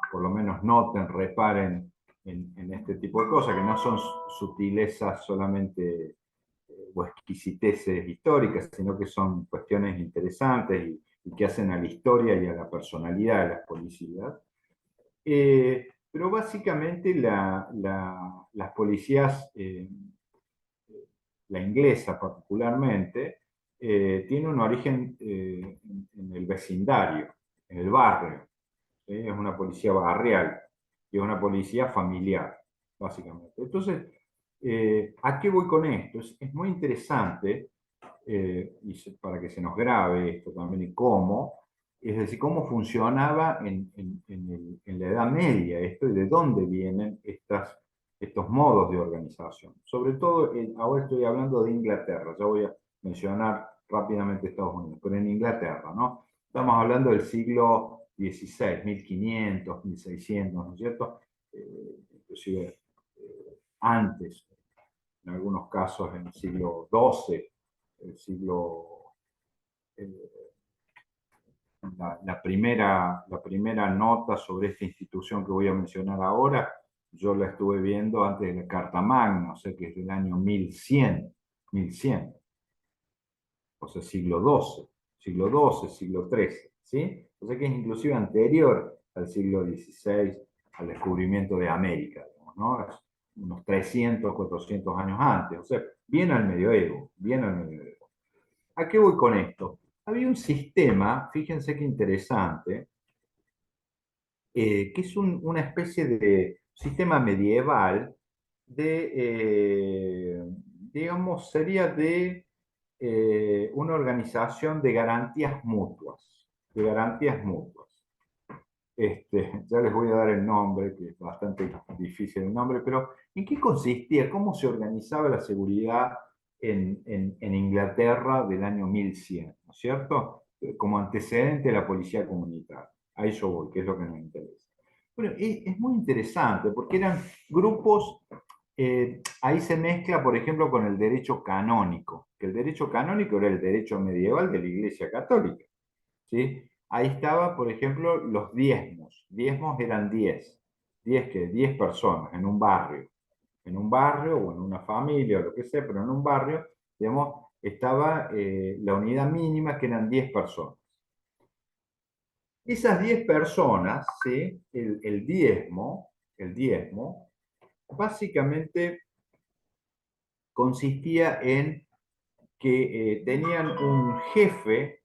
por lo menos noten, reparen en este tipo de cosas, que no son sutilezas solamente o exquisiteces históricas, sino que son cuestiones interesantes y que hacen a la historia y a la personalidad de las policías. Pero básicamente las policías la inglesa particularmente, tiene un origen en el vecindario, en el barrio. ¿Sí? Es una policía barrial y es una policía familiar, básicamente. Entonces, ¿a qué voy con esto? Es muy interesante, para que se nos grabe esto también y cómo, es decir, cómo funcionaba en la Edad Media esto y de dónde vienen estos modos de organización. Sobre todo, ahora estoy hablando de Inglaterra, ya voy a mencionar rápidamente Estados Unidos, pero en Inglaterra, ¿no? Estamos hablando del siglo XVI, 1500, 1600, ¿no es cierto? Inclusive antes, en algunos casos en el siglo XII, el siglo, eh, la primera nota sobre esta institución que voy a mencionar ahora, yo la estuve viendo antes de la Carta Magna, o sea que es del año 1100, o sea, siglo XII, siglo XIII, ¿sí? O sea que es inclusive anterior al siglo XVI, al descubrimiento de América, digamos, ¿no? Es unos 300, 400 años antes, o sea, bien al medioevo, bien al medioevo. ¿A qué voy con esto? Había un sistema, fíjense qué interesante, que es una especie de sistema medieval de, digamos, sería de una organización de garantías mutuas, de garantías mutuas. Ya les voy a dar el nombre, que es bastante difícil el nombre, pero ¿en qué consistía? ¿Cómo se organizaba la seguridad en Inglaterra del año 1100? ¿No es cierto? Como antecedente de la policía comunitaria. A eso voy, que es lo que nos interesa. Bueno, es muy interesante porque eran grupos, ahí se mezcla, por ejemplo, con el derecho canónico, que el derecho canónico era el derecho medieval de la Iglesia Católica, ¿sí? Ahí estaba, por ejemplo, los diezmos. Diezmos eran 10. 10 personas en un barrio. En un barrio o en una familia o lo que sea, pero en un barrio, digamos, estaba la unidad mínima que eran 10 personas. Esas 10 personas, ¿sí? El diezmo, básicamente consistía en que tenían un jefe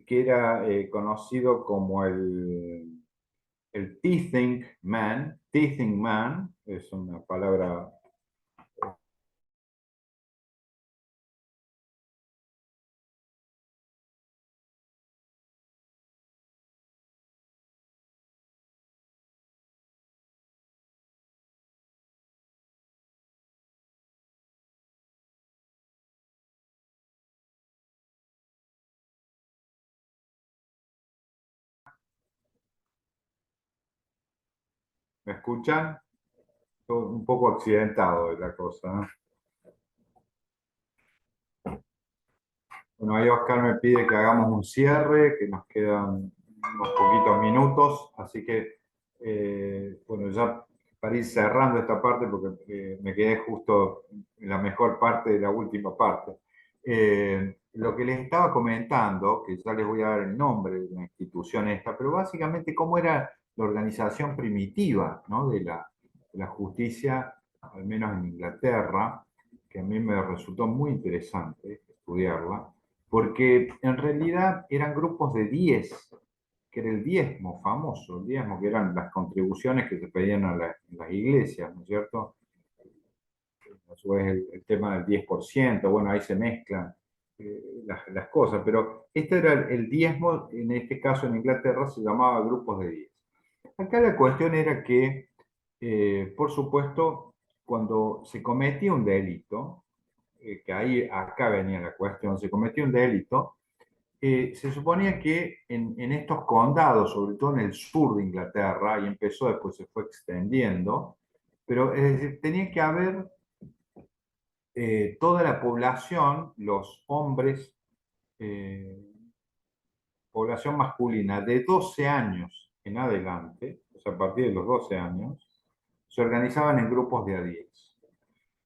que era conocido como el Teething Man, es una palabra. ¿Me escuchan? Un poco accidentado de la cosa, ¿no? Bueno, ahí Oscar me pide que hagamos un cierre, que nos quedan unos poquitos minutos, así que, bueno, ya para ir cerrando esta parte, porque me quedé justo en la mejor parte de la última parte. Lo que les estaba comentando, que ya les voy a dar el nombre de la institución esta, pero básicamente cómo era la organización primitiva, ¿no? de la justicia, al menos en Inglaterra, que a mí me resultó muy interesante estudiarla porque en realidad eran grupos de 10, que era el diezmo famoso, el diezmo, que eran las contribuciones que se pedían a las iglesias, ¿no es cierto? A su vez el tema del 10%, bueno, ahí se mezclan las cosas, pero este era el diezmo, en este caso en Inglaterra se llamaba grupos de 10. Acá la cuestión era que, por supuesto, cuando se cometía un delito, que acá venía la cuestión, se cometió un delito, se suponía que en estos condados, sobre todo en el sur de Inglaterra, y empezó después se fue extendiendo, pero es decir, tenía que haber toda la población, los hombres, eh, población masculina de 12 años en adelante, o sea, a partir de los 12 años, se organizaban en grupos de a 10.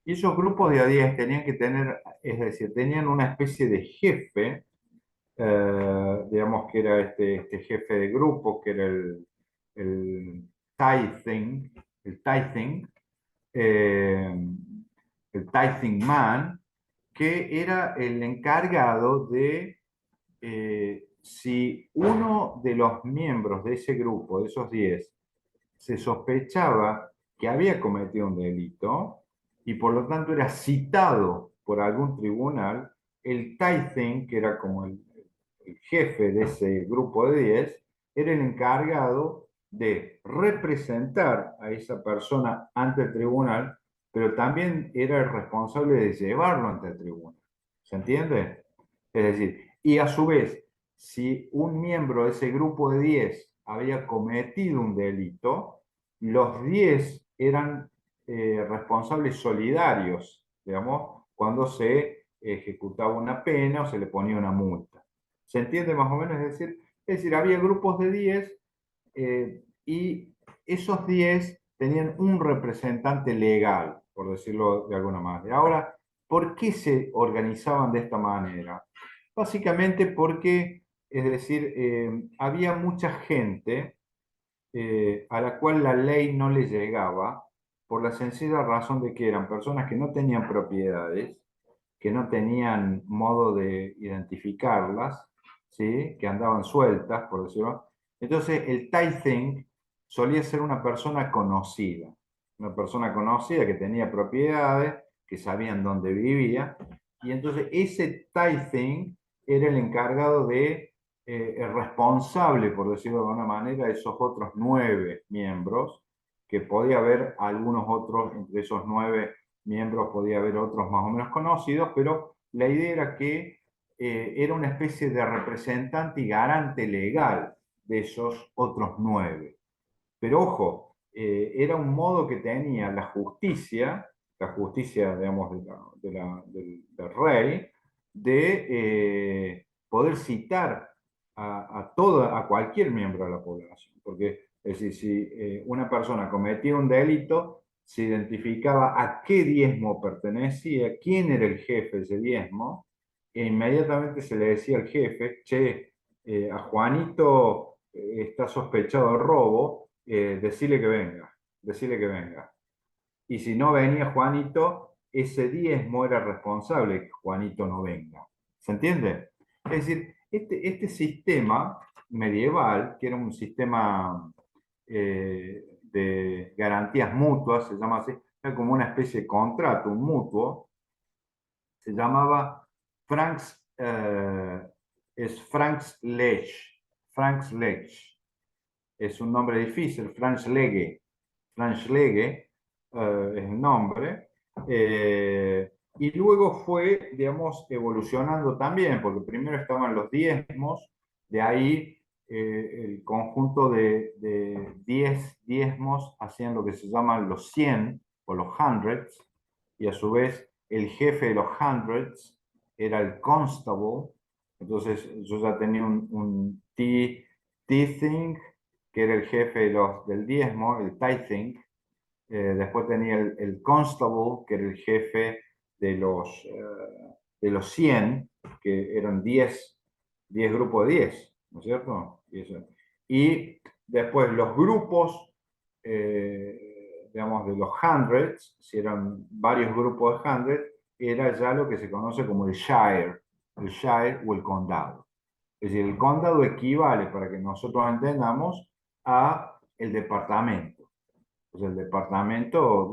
Y esos grupos de a 10 tenían que tener, es decir, tenían una especie de jefe, digamos que era este jefe de grupo, que era el tithing, el tithing, eh, el tithing man, que era el encargado de, si uno de los miembros de ese grupo, de esos 10, se sospechaba que había cometido un delito y por lo tanto era citado por algún tribunal, el tithing, que era como el jefe de ese grupo de 10, era el encargado de representar a esa persona ante el tribunal, pero también era el responsable de llevarlo ante el tribunal. ¿Se entiende? Es decir, y a su vez, si un miembro de ese grupo de 10 había cometido un delito, los 10 eran responsables solidarios, digamos, cuando se ejecutaba una pena o se le ponía una multa. ¿Se entiende más o menos? Es decir, había grupos de 10 y esos 10 tenían un representante legal, por decirlo de alguna manera. Ahora, ¿por qué se organizaban de esta manera? Básicamente porque, es decir, había mucha gente a la cual la ley no le llegaba por la sencilla razón de que eran personas que no tenían propiedades, que no tenían modo de identificarlas, ¿sí? Que andaban sueltas, por decirlo. Entonces, el tithing solía ser una persona conocida que tenía propiedades, que sabían dónde vivía, y entonces ese tithing era el encargado de, el responsable, por decirlo de alguna manera, de esos otros 9 miembros, que podía haber algunos otros, entre esos 9 miembros podía haber otros más o menos conocidos, pero la idea era que era una especie de representante y garante legal de esos otros 9. Pero ojo, era un modo que tenía la justicia, digamos, del rey, de poder citar a cualquier miembro de la población. Porque, es decir, si una persona cometía un delito, se identificaba a qué diezmo pertenecía, quién era el jefe de ese diezmo, e inmediatamente se le decía al jefe, che, a Juanito está sospechado de robo, decirle que venga. Y si no venía Juanito, ese diezmo era responsable de que Juanito no venga. ¿Se entiende? Es decir, este sistema medieval, que era un sistema de garantías mutuas, se llama así, era como una especie de contrato, un mutuo, se llamaba Franks, es Franks Lege. Franks Lege. Es un nombre difícil, Franz Lege. Franz Lege es el nombre. Y luego fue, digamos, evolucionando también, porque primero estaban los diezmos, de ahí el conjunto de 10 diezmos hacían lo que se llaman los 100 o los hundreds, y a su vez el jefe de los hundreds era el constable. Entonces yo ya tenía un T-thing, que era el jefe del diezmo, el tithing. Después tenía el constable, que era el jefe de los 100, que eran 10 grupos de 10, ¿no es cierto? Y después los grupos, digamos, de los hundreds, si eran varios grupos de hundreds, era ya lo que se conoce como el shire o el condado. Es decir, el condado equivale, para que nosotros entendamos, a el departamento. Pues un departamento,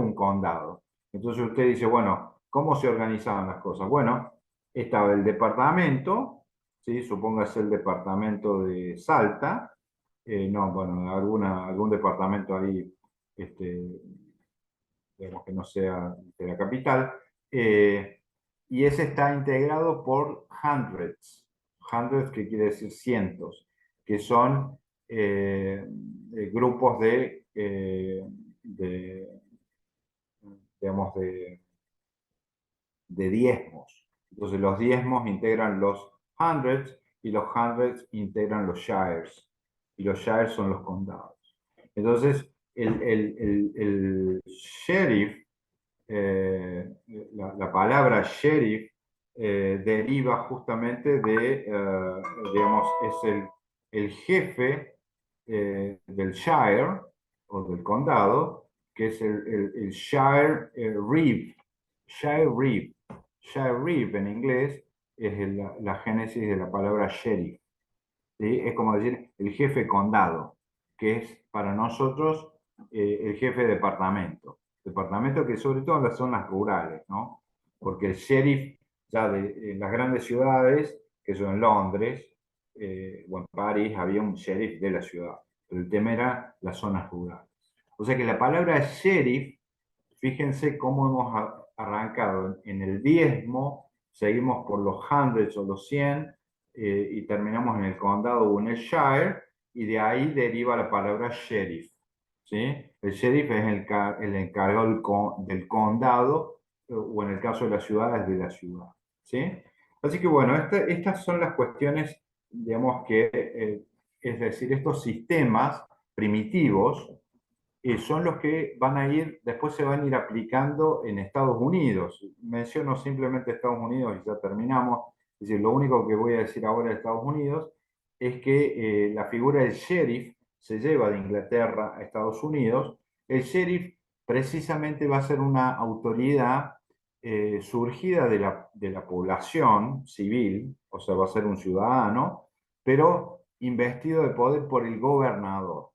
un condado. Entonces usted dice, bueno, ¿cómo se organizaban las cosas? Bueno, estaba el departamento, ¿sí? Supóngase el departamento de Salta, no, bueno, algún departamento ahí, digamos que no sea de la capital, y ese está integrado por hundreds. Hundreds, que quiere decir cientos, que son grupos digamos, de diezmos. Entonces los diezmos integran los hundreds y los hundreds integran los shires. Y los shires son los condados. Entonces el sheriff, la palabra sheriff deriva justamente digamos, es el jefe del shire o del condado, que es el shire reeve. Shire reeve. Shire reeve en inglés es la génesis de la palabra sheriff. ¿Sí? Es como decir el jefe de condado, que es para nosotros el jefe de departamento. Departamento que sobre todo en las zonas rurales, ¿no? Porque el sheriff ya en las grandes ciudades, que son en Londres o en París, había un sheriff de la ciudad. Pero el tema era las zonas rurales. O sea que la palabra sheriff, fíjense cómo hemos arrancado en el diezmo, seguimos por los hundreds o los 100, y terminamos en el condado o en el shire, y de ahí deriva la palabra sheriff. ¿sí? El sheriff es el encargado del condado, o en el caso de la ciudad, es de la ciudad, ¿sí? Así que bueno, estas son las cuestiones, digamos que, es decir, estos sistemas primitivos son los que van a ir, después se van a ir aplicando en Estados Unidos. Menciono simplemente Estados Unidos y ya terminamos. Es decir, lo único que voy a decir ahora de Estados Unidos es que la figura del sheriff se lleva de Inglaterra a Estados Unidos. El sheriff precisamente va a ser una autoridad surgida de la población civil, o sea, va a ser un ciudadano, pero investido de poder por el gobernador,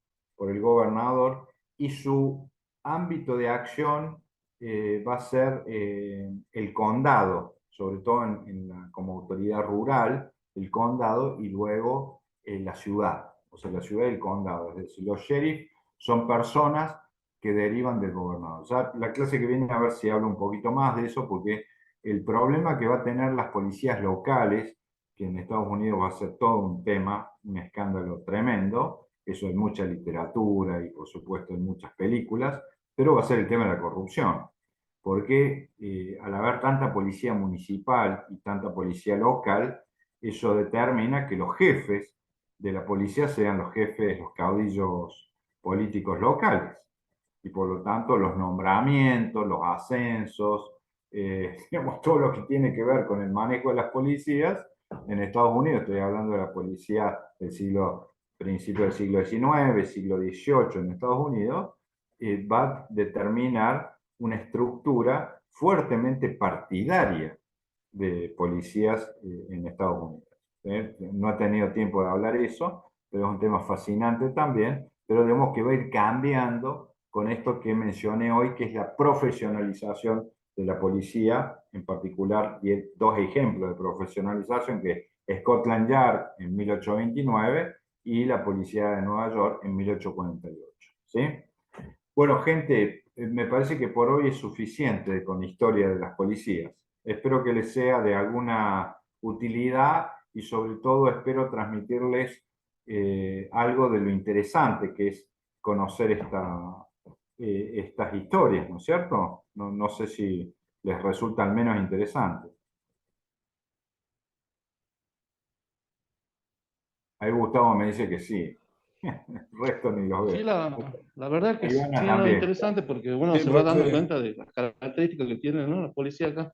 y su ámbito de acción va a ser el condado, sobre todo como autoridad rural, el condado y luego la ciudad, o sea, la ciudad y el condado. Es decir, los sheriffs son personas que derivan del gobernador. Ya la clase que viene a ver si hablo un poquito más de eso, porque el problema que va a tener las policías locales, que en Estados Unidos va a ser todo un tema, un escándalo tremendo, eso en mucha literatura y por supuesto en muchas películas, pero va a ser el tema de la corrupción, porque al haber tanta policía municipal y tanta policía local, eso determina que los jefes de la policía sean los jefes, los caudillos políticos locales, y por lo tanto los nombramientos, los ascensos, digamos, todo lo que tiene que ver con el manejo de las policías en Estados Unidos, estoy hablando de la policía del principio del siglo XIX, siglo XVIII en Estados Unidos, va a determinar una estructura fuertemente partidaria de policías en Estados Unidos. No he tenido tiempo de hablar eso, pero es un tema fascinante también, pero digamos que va a ir cambiando con esto que mencioné hoy, que es la profesionalización de la policía, en particular, y dos ejemplos de profesionalización, que es Scotland Yard en 1829 y la Policía de Nueva York en 1848. ¿Sí? Bueno, gente, me parece que por hoy es suficiente con la historia de las policías. Espero que les sea de alguna utilidad y sobre todo espero transmitirles algo de lo interesante que es conocer estas historias, ¿no es cierto? No sé si les resultan menos interesantes. Ahí Gustavo me dice que sí. El resto ni los Sí, veo. la verdad que Ivana sí, no, también. interesante porque uno Sí, se va dando profe. cuenta de las características que tiene, ¿no? La policía acá.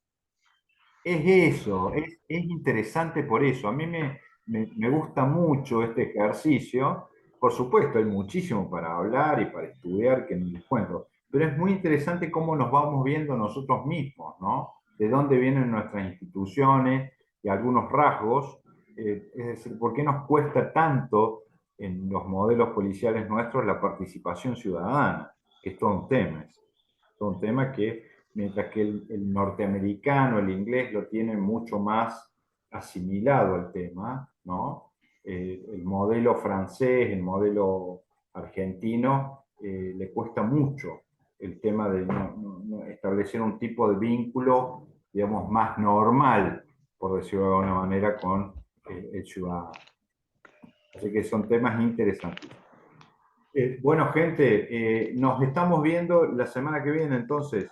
Es eso, es interesante por eso. A mí me gusta mucho este ejercicio. Por supuesto, hay muchísimo para hablar y para estudiar que ni les cuento, pero es muy interesante cómo nos vamos viendo nosotros mismos, ¿no? De dónde vienen nuestras instituciones y algunos rasgos. Es decir, ¿por qué nos cuesta tanto en los modelos policiales nuestros la participación ciudadana? Que es todo un tema. Es todo un tema que mientras que el norteamericano, el inglés, lo tiene mucho más asimilado al tema, ¿no? El modelo francés, el modelo argentino, le cuesta mucho el tema de no establecer un tipo de vínculo, digamos, más normal, por decirlo de alguna manera, con el ciudadano. Así que son temas interesantes. Bueno, gente, nos estamos viendo la semana que viene entonces.